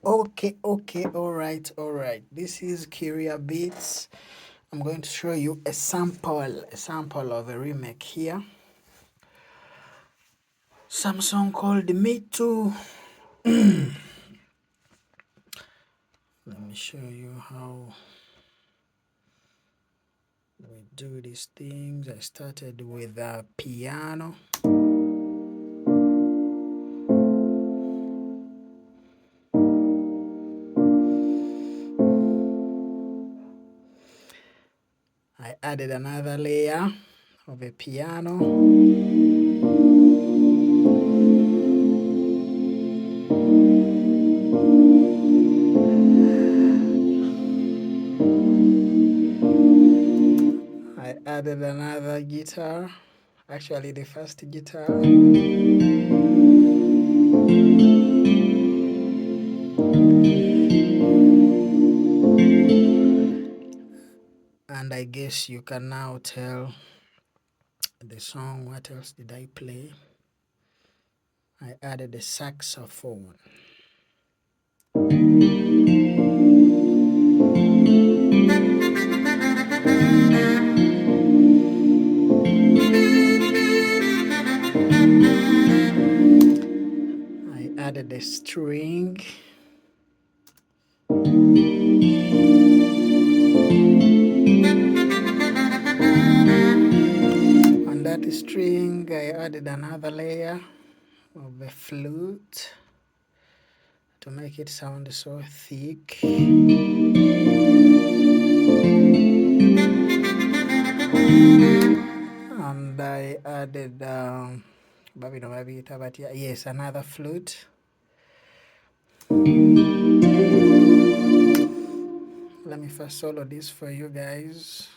Okay, all right. This is Kyria Beats. I'm going to show you a sample of a remake here. Some song called Me Too. Let me show you how we do these things. I started with a piano. I added another layer of a piano. I added another guitar, actually the first guitar. And I guess you can now tell the song. What else did I play? I added a saxophone. I added a string. On that string, I added another layer of a flute to make it sound so thick. And I added yes, another flute. Let me first solo this for you guys.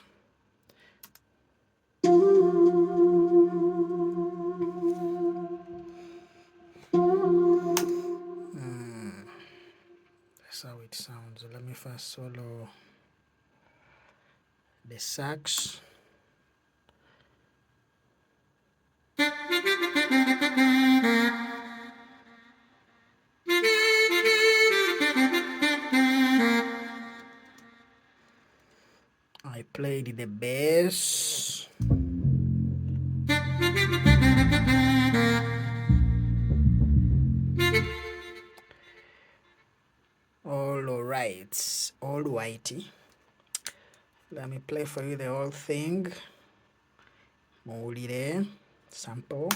That's how it sounds. Let me first solo the sax. I played the bass. All right, all whitey. Let me play for you the whole thing. Muwulire sample.